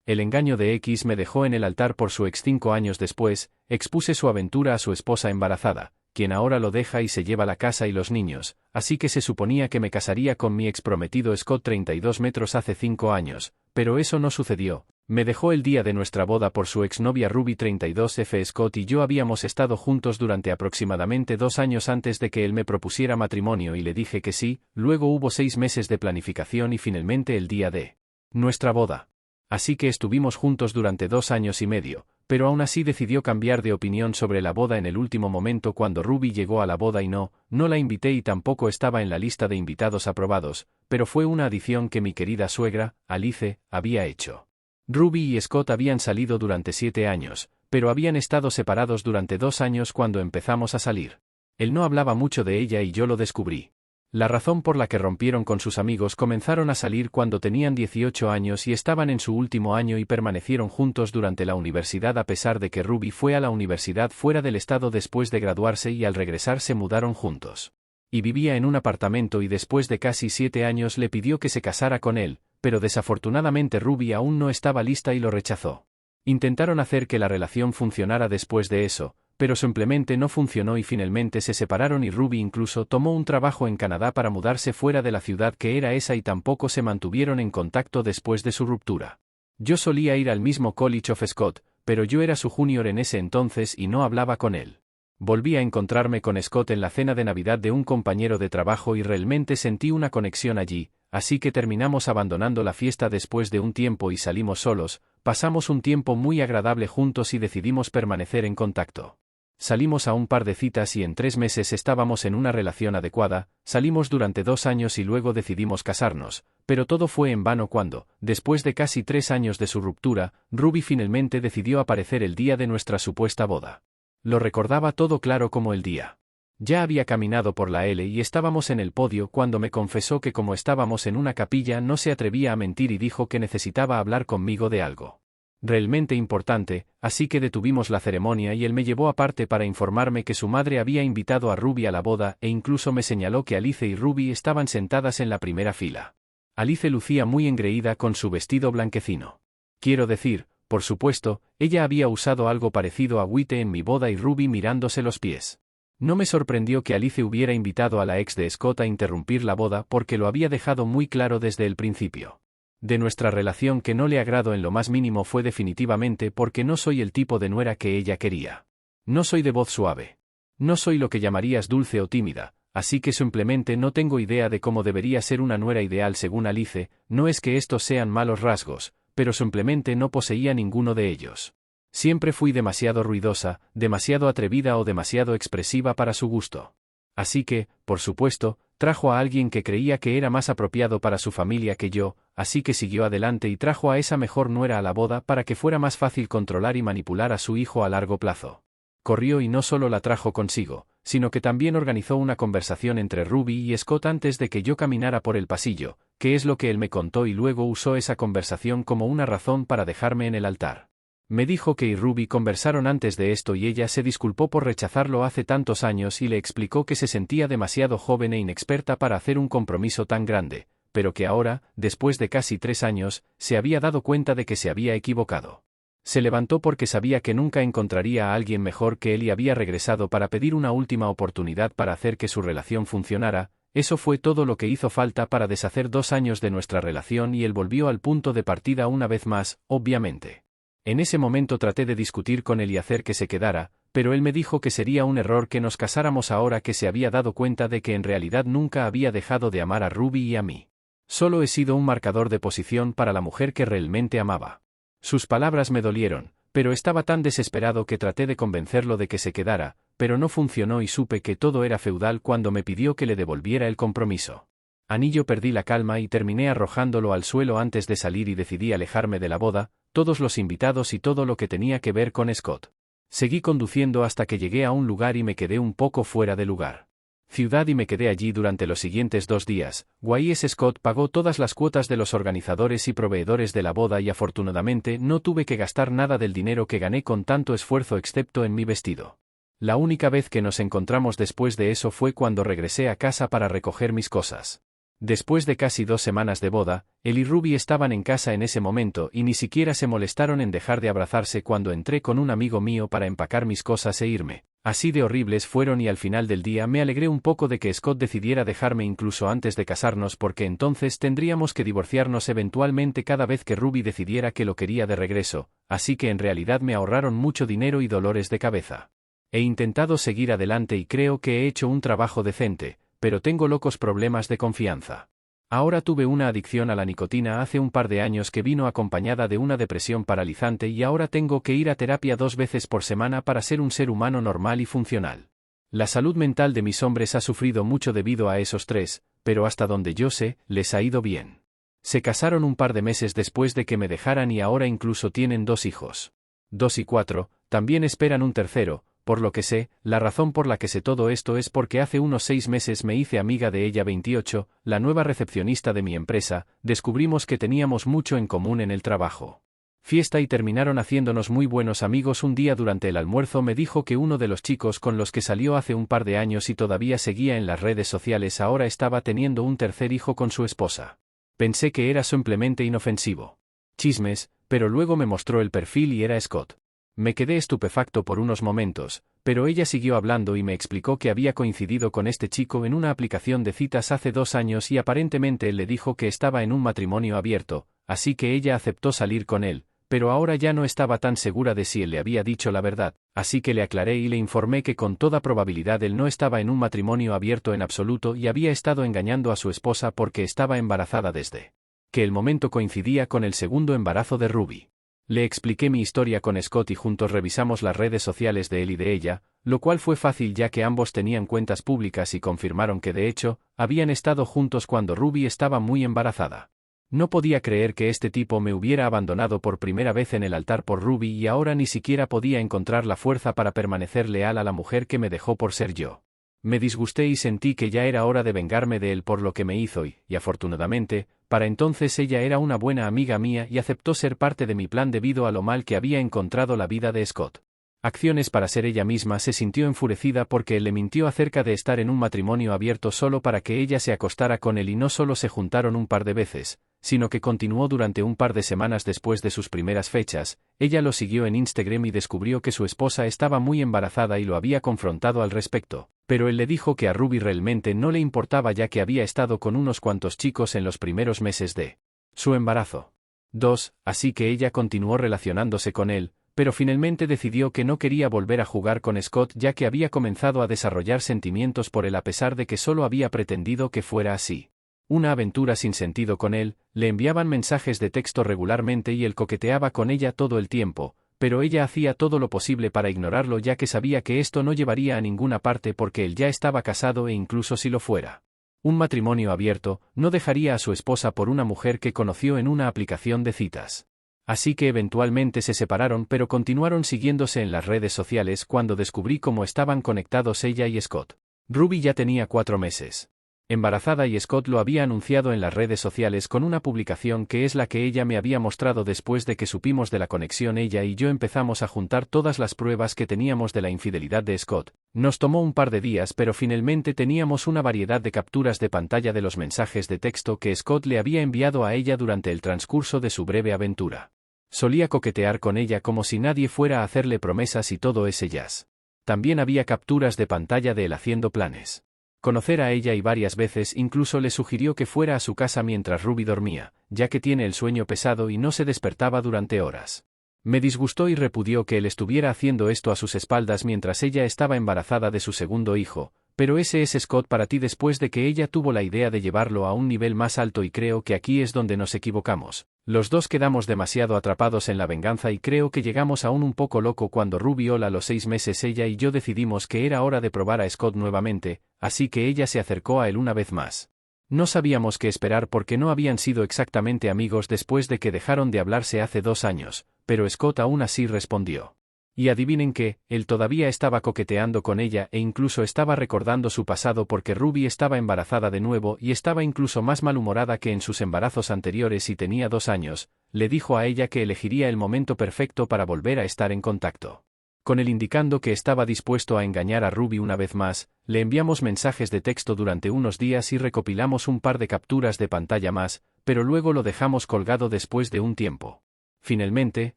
El engaño de X me dejó en el altar por su ex 5 años después, expuse su aventura a su esposa embarazada, quien ahora lo deja y se lleva la casa y los niños, así que se suponía que me casaría con mi ex prometido Scott 32 metros hace 5 años, pero eso no sucedió. Me dejó el día de nuestra boda por su exnovia Ruby 32F. Scott y yo habíamos estado juntos durante aproximadamente 2 años antes de que él me propusiera matrimonio y le dije que sí, luego hubo 6 meses de planificación y finalmente el día de nuestra boda. Así que estuvimos juntos durante 2 años y medio, pero aún así decidió cambiar de opinión sobre la boda en el último momento cuando Ruby llegó a la boda y no la invité y tampoco estaba en la lista de invitados aprobados, pero fue una adición que mi querida suegra, Alice, había hecho. Ruby y Scott habían salido durante 7 años, pero habían estado separados durante 2 años cuando empezamos a salir. Él no hablaba mucho de ella y yo lo descubrí. La razón por la que rompieron con sus amigos comenzaron a salir cuando tenían 18 años y estaban en su último año y permanecieron juntos durante la universidad a pesar de que Ruby fue a la universidad fuera del estado después de graduarse y al regresar se mudaron juntos. Y vivía en un apartamento y después de casi 7 años le pidió que se casara con él, pero desafortunadamente Ruby aún no estaba lista y lo rechazó. Intentaron hacer que la relación funcionara después de eso, pero simplemente no funcionó y finalmente se separaron y Ruby incluso tomó un trabajo en Canadá para mudarse fuera de la ciudad que era esa y tampoco se mantuvieron en contacto después de su ruptura. Yo solía ir al mismo College of Scott, pero yo era su junior en ese entonces y no hablaba con él. Volví a encontrarme con Scott en la cena de Navidad de un compañero de trabajo y realmente sentí una conexión allí, así que terminamos abandonando la fiesta después de un tiempo y salimos solos, pasamos un tiempo muy agradable juntos y decidimos permanecer en contacto. Salimos a un par de citas y en 3 meses estábamos en una relación adecuada, salimos durante 2 años y luego decidimos casarnos, pero todo fue en vano cuando, después de casi 3 años de su ruptura, Ruby finalmente decidió aparecer el día de nuestra supuesta boda. Lo recordaba todo claro como el día. Ya había caminado por la L y estábamos en el podio cuando me confesó que como estábamos en una capilla no se atrevía a mentir y dijo que necesitaba hablar conmigo de algo realmente importante, así que detuvimos la ceremonia y él me llevó aparte para informarme que su madre había invitado a Ruby a la boda e incluso me señaló que Alice y Ruby estaban sentadas en la primera fila. Alice lucía muy engreída con su vestido blanquecino. Quiero decir, por supuesto, ella había usado algo parecido a White en mi boda y Ruby mirándose los pies. No me sorprendió que Alice hubiera invitado a la ex de Scott a interrumpir la boda porque lo había dejado muy claro desde el principio. De nuestra relación que no le agradó en lo más mínimo fue definitivamente porque no soy el tipo de nuera que ella quería. No soy de voz suave. No soy lo que llamarías dulce o tímida, así que simplemente no tengo idea de cómo debería ser una nuera ideal según Alice, no es que estos sean malos rasgos, pero simplemente no poseía ninguno de ellos. Siempre fui demasiado ruidosa, demasiado atrevida o demasiado expresiva para su gusto. Así que, por supuesto, trajo a alguien que creía que era más apropiado para su familia que yo, así que siguió adelante y trajo a esa mejor nuera a la boda para que fuera más fácil controlar y manipular a su hijo a largo plazo. Corrió y no solo la trajo consigo, sino que también organizó una conversación entre Ruby y Scott antes de que yo caminara por el pasillo, que es lo que él me contó y luego usó esa conversación como una razón para dejarme en el altar. Me dijo que y Ruby conversaron antes de esto y ella se disculpó por rechazarlo hace tantos años y le explicó que se sentía demasiado joven e inexperta para hacer un compromiso tan grande, pero que ahora, después de casi 3 años, se había dado cuenta de que se había equivocado. Se levantó porque sabía que nunca encontraría a alguien mejor que él y había regresado para pedir una última oportunidad para hacer que su relación funcionara. Eso fue todo lo que hizo falta para deshacer 2 años de nuestra relación y él volvió al punto de partida una vez más, obviamente. En ese momento traté de discutir con él y hacer que se quedara, pero él me dijo que sería un error que nos casáramos ahora que se había dado cuenta de que en realidad nunca había dejado de amar a Ruby y a mí. Solo he sido un marcador de posición para la mujer que realmente amaba. Sus palabras me dolieron, pero estaba tan desesperado que traté de convencerlo de que se quedara, pero no funcionó y supe que todo era feudal cuando me pidió que le devolviera el compromiso. Anillo perdí la calma y terminé arrojándolo al suelo antes de salir y decidí alejarme de la boda, todos los invitados y todo lo que tenía que ver con Scott. Seguí conduciendo hasta que llegué a un lugar y me quedé un poco fuera de lugar. Ciudad y me quedé allí durante los siguientes 2 días. Wise Scott pagó todas las cuotas de los organizadores y proveedores de la boda y afortunadamente no tuve que gastar nada del dinero que gané con tanto esfuerzo excepto en mi vestido. La única vez que nos encontramos después de eso fue cuando regresé a casa para recoger mis cosas. Después de casi 2 semanas de boda, él y Ruby estaban en casa en ese momento y ni siquiera se molestaron en dejar de abrazarse cuando entré con un amigo mío para empacar mis cosas e irme. Así de horribles fueron y al final del día me alegré un poco de que Scott decidiera dejarme incluso antes de casarnos porque entonces tendríamos que divorciarnos eventualmente cada vez que Ruby decidiera que lo quería de regreso, así que en realidad me ahorraron mucho dinero y dolores de cabeza. He intentado seguir adelante y creo que he hecho un trabajo decente, pero tengo locos problemas de confianza. Ahora tuve una adicción a la nicotina hace un par de años que vino acompañada de una depresión paralizante y ahora tengo que ir a terapia 2 veces por semana para ser un ser humano normal y funcional. La salud mental de mis hombres ha sufrido mucho debido a esos 3, pero hasta donde yo sé, les ha ido bien. Se casaron un par de meses después de que me dejaran y ahora incluso tienen 2 hijos. 2 y 4, también esperan un tercero. Por lo que sé, la razón por la que sé todo esto es porque hace unos 6 meses me hice amiga de ella 28, la nueva recepcionista de mi empresa, descubrimos que teníamos mucho en común en el trabajo. Fiesta y terminaron haciéndonos muy buenos amigos. Un día durante el almuerzo me dijo que uno de los chicos con los que salió hace un par de años y todavía seguía en las redes sociales ahora estaba teniendo un tercer hijo con su esposa. Pensé que era simplemente inofensivo. Chismes, pero luego me mostró el perfil y era Scott. Me quedé estupefacto por unos momentos, pero ella siguió hablando y me explicó que había coincidido con este chico en una aplicación de citas hace 2 años y aparentemente él le dijo que estaba en un matrimonio abierto, así que ella aceptó salir con él, pero ahora ya no estaba tan segura de si él le había dicho la verdad, así que le aclaré y le informé que con toda probabilidad él no estaba en un matrimonio abierto en absoluto y había estado engañando a su esposa porque estaba embarazada desde que el momento coincidía con el segundo embarazo de Ruby. Le expliqué mi historia con Scott y juntos revisamos las redes sociales de él y de ella, lo cual fue fácil ya que ambos tenían cuentas públicas y confirmaron que de hecho, habían estado juntos cuando Ruby estaba muy embarazada. No podía creer que este tipo me hubiera abandonado por primera vez en el altar por Ruby y ahora ni siquiera podía encontrar la fuerza para permanecer leal a la mujer que me dejó por ser yo. Me disgusté y sentí que ya era hora de vengarme de él por lo que me hizo y afortunadamente, para entonces ella era una buena amiga mía y aceptó ser parte de mi plan debido a lo mal que había encontrado la vida de Scott. Acciones para ser ella misma. Se sintió enfurecida porque él le mintió acerca de estar en un matrimonio abierto solo para que ella se acostara con él y no solo se juntaron un par de veces, sino que continuó durante un par de semanas después de sus primeras fechas. Ella lo siguió en Instagram y descubrió que su esposa estaba muy embarazada y lo había confrontado al respecto, pero él le dijo que a Ruby realmente no le importaba ya que había estado con unos cuantos chicos en los primeros meses de su embarazo. 2. Así que ella continuó relacionándose con él, pero finalmente decidió que no quería volver a jugar con Scott ya que había comenzado a desarrollar sentimientos por él a pesar de que solo había pretendido que fuera así. Una aventura sin sentido con él, le enviaban mensajes de texto regularmente y él coqueteaba con ella todo el tiempo, pero ella hacía todo lo posible para ignorarlo ya que sabía que esto no llevaría a ninguna parte porque él ya estaba casado e incluso si lo fuera. Un matrimonio abierto, no dejaría a su esposa por una mujer que conoció en una aplicación de citas. Así que eventualmente se separaron pero continuaron siguiéndose en las redes sociales cuando descubrí cómo estaban conectados ella y Scott. Ruby ya tenía 4 meses. Embarazada y Scott lo había anunciado en las redes sociales con una publicación que es la que ella me había mostrado después de que supimos de la conexión. Ella y yo empezamos a juntar todas las pruebas que teníamos de la infidelidad de Scott. Nos tomó un par de días pero finalmente teníamos una variedad de capturas de pantalla de los mensajes de texto que Scott le había enviado a ella durante el transcurso de su breve aventura. Solía coquetear con ella como si nadie fuera a hacerle promesas y todo ese jazz. También había capturas de pantalla de él haciendo planes. Conocer a ella y varias veces incluso le sugirió que fuera a su casa mientras Ruby dormía, ya que tiene el sueño pesado y no se despertaba durante horas. Me disgustó y repudió que él estuviera haciendo esto a sus espaldas mientras ella estaba embarazada de su segundo hijo, pero ese es Scott para ti después de que ella tuvo la idea de llevarlo a un nivel más alto y creo que aquí es donde nos equivocamos. Los dos quedamos demasiado atrapados en la venganza y creo que llegamos aún un poco loco cuando Ruby a los 6 meses ella y yo decidimos que era hora de probar a Scott nuevamente, así que ella se acercó a él una vez más. No sabíamos qué esperar porque no habían sido exactamente amigos después de que dejaron de hablarse hace 2 años, pero Scott aún así respondió. Y adivinen qué, él todavía estaba coqueteando con ella e incluso estaba recordando su pasado porque Ruby estaba embarazada de nuevo y estaba incluso más malhumorada que en sus embarazos anteriores y tenía 2 años, le dijo a ella que elegiría el momento perfecto para volver a estar en contacto. Con él indicando que estaba dispuesto a engañar a Ruby una vez más, le enviamos mensajes de texto durante unos días y recopilamos un par de capturas de pantalla más, pero luego lo dejamos colgado después de un tiempo. Finalmente,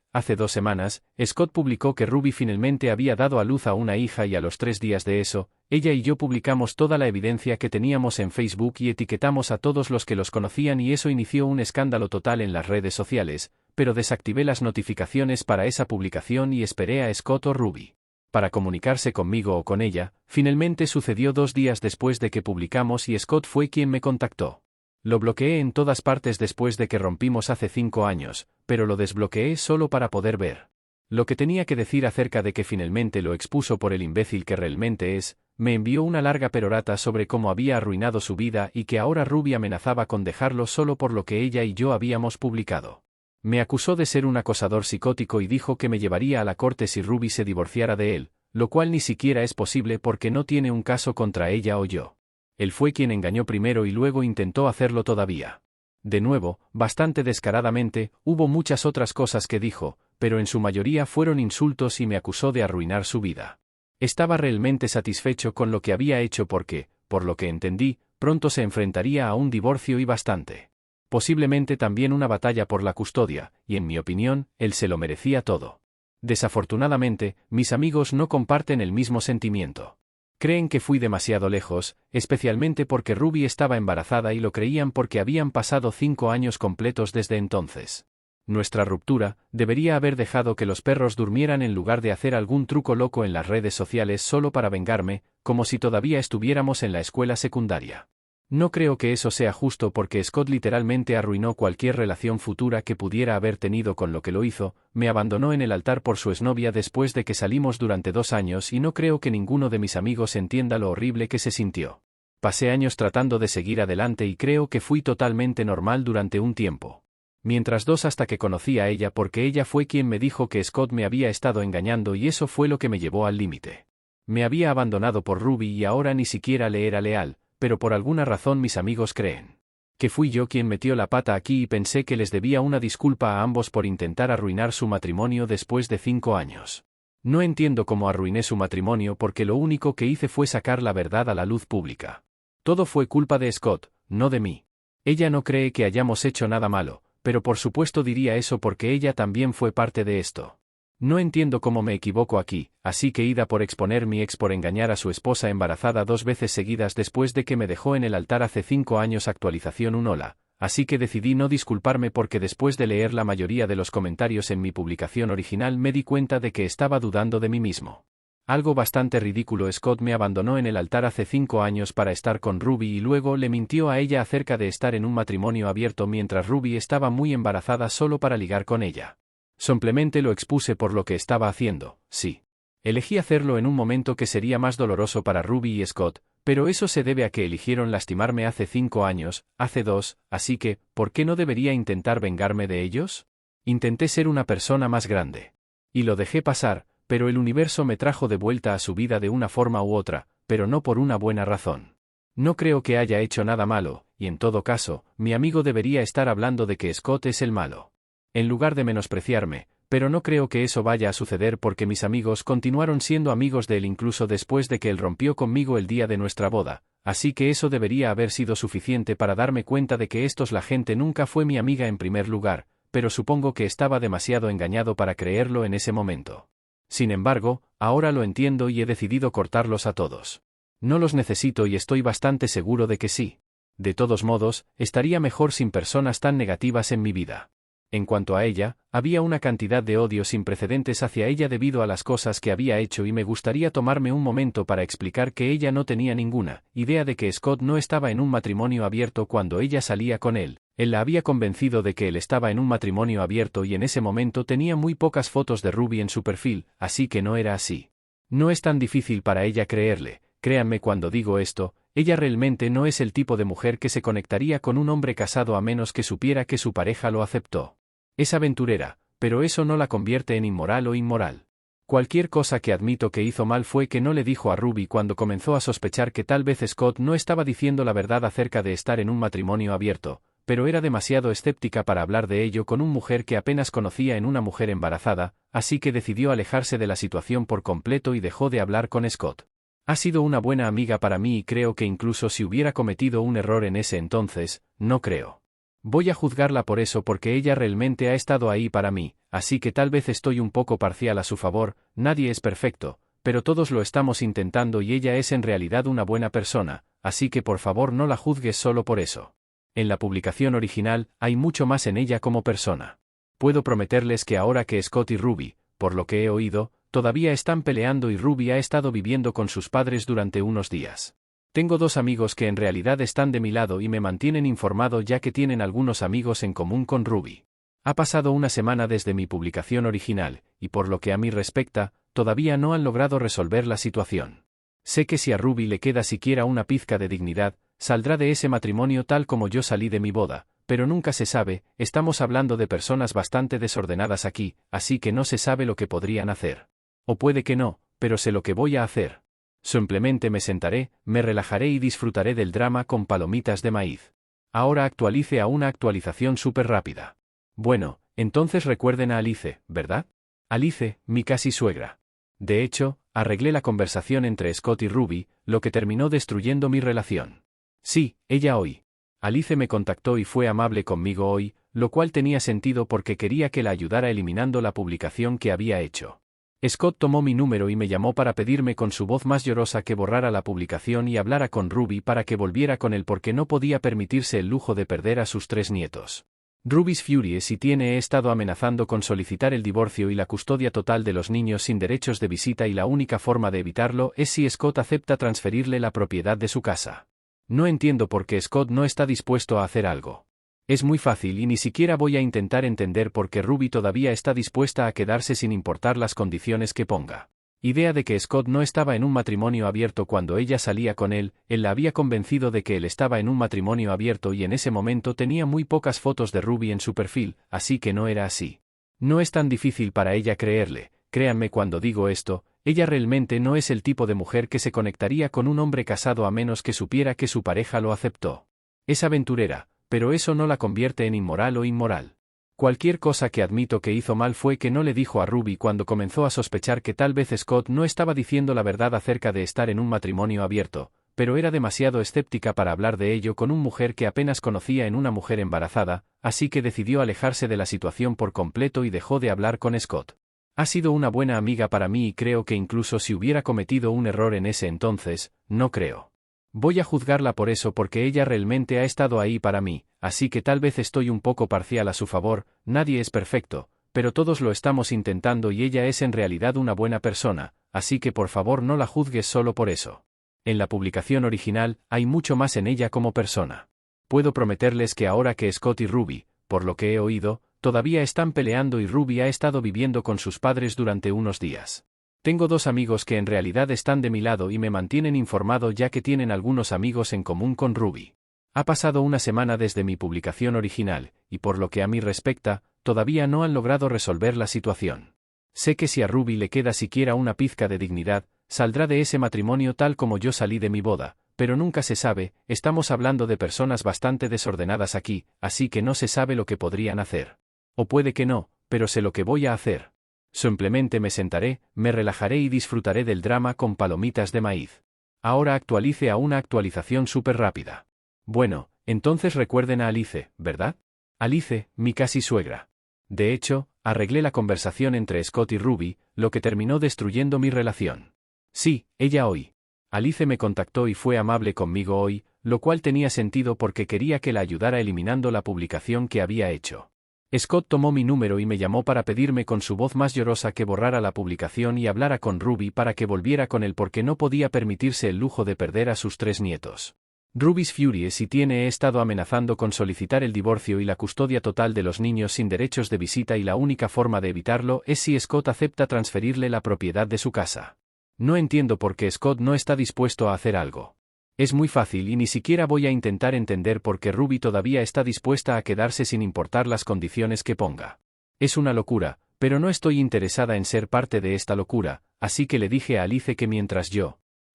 hace 2 semanas, Scott publicó que Ruby finalmente había dado a luz a una hija y a los 3 días de eso, ella y yo publicamos toda la evidencia que teníamos en Facebook y etiquetamos a todos los que los conocían y eso inició un escándalo total en las redes sociales, pero desactivé las notificaciones para esa publicación y esperé a Scott o Ruby para comunicarse conmigo o con ella. Finalmente sucedió 2 días después de que publicamos y Scott fue quien me contactó. Lo bloqueé en todas partes después de que rompimos hace 5 años, pero lo desbloqueé solo para poder ver lo que tenía que decir acerca de que finalmente lo expuso por el imbécil que realmente es. Me envió una larga perorata sobre cómo había arruinado su vida y que ahora Ruby amenazaba con dejarlo solo por lo que ella y yo habíamos publicado. Me acusó de ser un acosador psicótico y dijo que me llevaría a la corte si Ruby se divorciara de él, lo cual ni siquiera es posible porque no tiene un caso contra ella o yo. Él fue quien engañó primero y luego intentó hacerlo todavía. De nuevo, bastante descaradamente, hubo muchas otras cosas que dijo, pero en su mayoría fueron insultos y me acusó de arruinar su vida. Estaba realmente satisfecho con lo que había hecho porque, por lo que entendí, pronto se enfrentaría a un divorcio y bastante. Posiblemente también una batalla por la custodia, y en mi opinión, él se lo merecía todo. Desafortunadamente, mis amigos no comparten el mismo sentimiento. Creen que fui demasiado lejos, especialmente porque Ruby estaba embarazada y lo creían porque habían pasado 5 años completos desde entonces. Nuestra ruptura debería haber dejado que los perros durmieran en lugar de hacer algún truco loco en las redes sociales solo para vengarme, como si todavía estuviéramos en la escuela secundaria. No creo que eso sea justo porque Scott literalmente arruinó cualquier relación futura que pudiera haber tenido con lo que lo hizo. Me abandonó en el altar por su exnovia después de que salimos durante 2 años y no creo que ninguno de mis amigos entienda lo horrible que se sintió. Pasé años tratando de seguir adelante y creo que fui totalmente normal durante un tiempo. Mientras 2 hasta que conocí a ella porque ella fue quien me dijo que Scott me había estado engañando y eso fue lo que me llevó al límite. Me había abandonado por Ruby y ahora ni siquiera le era leal. Pero por alguna razón mis amigos creen que fui yo quien metió la pata aquí y pensé que les debía una disculpa a ambos por intentar arruinar su matrimonio después de 5 años. No entiendo cómo arruiné su matrimonio porque lo único que hice fue sacar la verdad a la luz pública. Todo fue culpa de Scott, no de mí. Ella no cree que hayamos hecho nada malo, pero por supuesto diría eso porque ella también fue parte de esto. No entiendo cómo me equivoco aquí, así que ida por exponer mi ex por engañar a su esposa embarazada 2 veces seguidas después de que me dejó en el altar hace 5 años. Actualización 1 hola, así que decidí no disculparme porque después de leer la mayoría de los comentarios en mi publicación original me di cuenta de que estaba dudando de mí mismo. Algo bastante ridículo. Scott me abandonó en el altar hace 5 años para estar con Ruby y luego le mintió a ella acerca de estar en un matrimonio abierto mientras Ruby estaba muy embarazada solo para ligar con ella. Simplemente lo expuse por lo que estaba haciendo, sí. Elegí hacerlo en un momento que sería más doloroso para Ruby y Scott, pero eso se debe a que eligieron lastimarme hace 5 años, hace 2, así que, ¿por qué no debería intentar vengarme de ellos? Intenté ser una persona más grande. Y lo dejé pasar, pero el universo me trajo de vuelta a su vida de una forma u otra, pero no por una buena razón. No creo que haya hecho nada malo, y en todo caso, mi amigo debería estar hablando de que Scott es el malo. En lugar de menospreciarme, pero no creo que eso vaya a suceder porque mis amigos continuaron siendo amigos de él incluso después de que él rompió conmigo el día de nuestra boda, así que eso debería haber sido suficiente para darme cuenta de que la gente nunca fue mi amiga en primer lugar, pero supongo que estaba demasiado engañado para creerlo en ese momento. Sin embargo, ahora lo entiendo y he decidido cortarlos a todos. No los necesito y estoy bastante seguro de que sí. De todos modos, estaría mejor sin personas tan negativas en mi vida. En cuanto a ella, había una cantidad de odio sin precedentes hacia ella debido a las cosas que había hecho y me gustaría tomarme un momento para explicar que ella no tenía ninguna idea de que Scott no estaba en un matrimonio abierto cuando ella salía con él. Él la había convencido de que él estaba en un matrimonio abierto y en ese momento tenía muy pocas fotos de Ruby en su perfil, así que no era así. No es tan difícil para ella creerle, créanme cuando digo esto, ella realmente no es el tipo de mujer que se conectaría con un hombre casado a menos que supiera que su pareja lo aceptó. Es aventurera, pero eso no la convierte en inmoral o inmoral. Cualquier cosa que admito que hizo mal fue que no le dijo a Ruby cuando comenzó a sospechar que tal vez Scott no estaba diciendo la verdad acerca de estar en un matrimonio abierto, pero era demasiado escéptica para hablar de ello con una mujer que apenas conocía en una mujer embarazada, así que decidió alejarse de la situación por completo y dejó de hablar con Scott. Ha sido una buena amiga para mí y creo que incluso si hubiera cometido un error en ese entonces, no creo. Voy a juzgarla por eso porque ella realmente ha estado ahí para mí, así que tal vez estoy un poco parcial a su favor. Nadie es perfecto, pero todos lo estamos intentando y ella es en realidad una buena persona, así que por favor no la juzgues solo por eso. En la publicación original, hay mucho más en ella como persona. Puedo prometerles que ahora que Scott y Ruby, por lo que he oído, todavía están peleando y Ruby ha estado viviendo con sus padres durante unos días. Tengo dos amigos que en realidad están de mi lado y me mantienen informado ya que tienen algunos amigos en común con Ruby. Ha pasado una semana desde mi publicación original, y por lo que a mí respecta, todavía no han logrado resolver la situación. Sé que si a Ruby le queda siquiera una pizca de dignidad, saldrá de ese matrimonio tal como yo salí de mi boda, pero nunca se sabe. Estamos hablando de personas bastante desordenadas aquí, así que no se sabe lo que podrían hacer. O puede que no, pero sé lo que voy a hacer. Simplemente me sentaré, me relajaré y disfrutaré del drama con palomitas de maíz. Ahora actualice a una actualización súper rápida. Bueno, entonces recuerden a Alice, ¿verdad? Alice, mi casi suegra. De hecho, arreglé la conversación entre Scott y Ruby, lo que terminó destruyendo mi relación. Sí, ella hoy. Alice me contactó y fue amable conmigo hoy, lo cual tenía sentido porque quería que la ayudara eliminando la publicación que había hecho. Scott tomó mi número y me llamó para pedirme con su voz más llorosa que borrara la publicación y hablara con Ruby para que volviera con él porque no podía permitirse el lujo de perder a sus 3 nietos. Ruby's furious y he estado amenazando con solicitar el divorcio y la custodia total de los niños sin derechos de visita y la única forma de evitarlo es si Scott acepta transferirle la propiedad de su casa. No entiendo por qué Scott no está dispuesto a hacer algo. Es muy fácil y ni siquiera voy a intentar entender por qué Ruby todavía está dispuesta a quedarse sin importar las condiciones que ponga. Idea de que Scott no estaba en un matrimonio abierto cuando ella salía con él la había convencido de que él estaba en un matrimonio abierto y en ese momento tenía muy pocas fotos de Ruby en su perfil, así que no era así. No es tan difícil para ella creerle, créanme cuando digo esto, ella realmente no es el tipo de mujer que se conectaría con un hombre casado a menos que supiera que su pareja lo aceptó. Es aventurera, pero eso no la convierte en inmoral o inmoral. Cualquier cosa que admito que hizo mal fue que no le dijo a Ruby cuando comenzó a sospechar que tal vez Scott no estaba diciendo la verdad acerca de estar en un matrimonio abierto, pero era demasiado escéptica para hablar de ello con una mujer que apenas conocía en una mujer embarazada, así que decidió alejarse de la situación por completo y dejó de hablar con Scott. Ha sido una buena amiga para mí y creo que incluso si hubiera cometido un error en ese entonces, no creo. Voy a juzgarla por eso porque ella realmente ha estado ahí para mí, así que tal vez estoy un poco parcial a su favor. Nadie es perfecto, pero todos lo estamos intentando y ella es en realidad una buena persona, así que por favor no la juzgues solo por eso. En la publicación original, hay mucho más en ella como persona. Puedo prometerles que ahora que Scott y Ruby, por lo que he oído, todavía están peleando y Ruby ha estado viviendo con sus padres durante unos días. Tengo dos amigos que en realidad están de mi lado y me mantienen informado ya que tienen algunos amigos en común con Ruby. Ha pasado una semana desde mi publicación original, y por lo que a mí respecta, todavía no han logrado resolver la situación. Sé que si a Ruby le queda siquiera una pizca de dignidad, saldrá de ese matrimonio tal como yo salí de mi boda, pero nunca se sabe. Estamos hablando de personas bastante desordenadas aquí, así que no se sabe lo que podrían hacer. O puede que no, pero sé lo que voy a hacer. Simplemente me sentaré, me relajaré y disfrutaré del drama con palomitas de maíz. Ahora actualice a una actualización súper rápida. Bueno, entonces recuerden a Alice, ¿verdad? Alice, mi casi suegra. De hecho, arreglé la conversación entre Scott y Ruby, lo que terminó destruyendo mi relación. Sí, ella hoy. Alice me contactó y fue amable conmigo hoy, lo cual tenía sentido porque quería que la ayudara eliminando la publicación que había hecho. Scott tomó mi número y me llamó para pedirme con su voz más llorosa que borrara la publicación y hablara con Ruby para que volviera con él porque no podía permitirse el lujo de perder a sus 3 nietos. Ruby's furious y he estado amenazando con solicitar el divorcio y la custodia total de los niños sin derechos de visita y la única forma de evitarlo es si Scott acepta transferirle la propiedad de su casa. No entiendo por qué Scott no está dispuesto a hacer algo. Es muy fácil y ni siquiera voy a intentar entender por qué Ruby todavía está dispuesta a quedarse sin importar las condiciones que ponga. Es una locura, pero no estoy interesada en ser parte de esta locura, así que le dije a Alice que mientras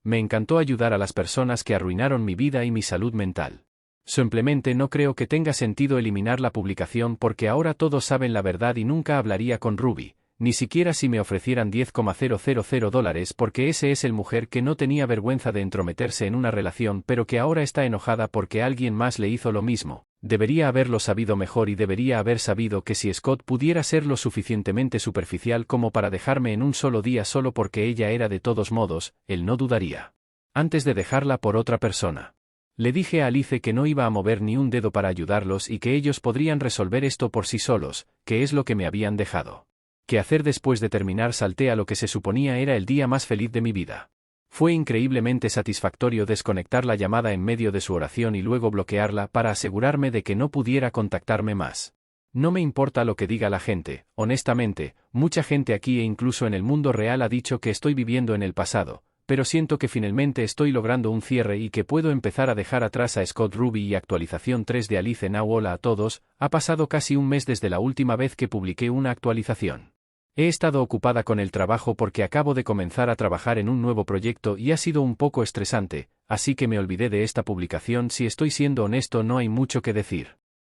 me encantó ayudar a las personas que arruinaron mi vida y mi salud mental. Simplemente no creo que tenga sentido eliminar la publicación porque ahora todos saben la verdad y nunca hablaría con Ruby, ni siquiera si me ofrecieran $10,000 porque ese es el mujer que no tenía vergüenza de entrometerse en una relación pero que ahora está enojada porque alguien más le hizo lo mismo. Debería haberlo sabido mejor y debería haber sabido que si Scott pudiera ser lo suficientemente superficial como para dejarme en un solo día solo porque ella era de todos modos, él no dudaría. Antes de dejarla por otra persona. Le dije a Alice que no iba a mover ni un dedo para ayudarlos y que ellos podrían resolver esto por sí solos, que es lo que me habían dejado. ¿Qué hacer después de terminar? Salté a lo que se suponía era el día más feliz de mi vida. Fue increíblemente satisfactorio desconectar la llamada en medio de su oración y luego bloquearla para asegurarme de que no pudiera contactarme más. No me importa lo que diga la gente, honestamente, mucha gente aquí e incluso en el mundo real ha dicho que estoy viviendo en el pasado, pero siento que finalmente estoy logrando un cierre y que puedo empezar a dejar atrás a Scott Ruby y actualización 3 de Alice Now. Hola a todos, ha pasado casi un mes desde la última vez que publiqué una actualización. He estado ocupada con el trabajo porque acabo de comenzar a trabajar en un nuevo proyecto y ha sido un poco estresante, así que me olvidé de esta publicación. Si estoy siendo honesto, no hay mucho que decir.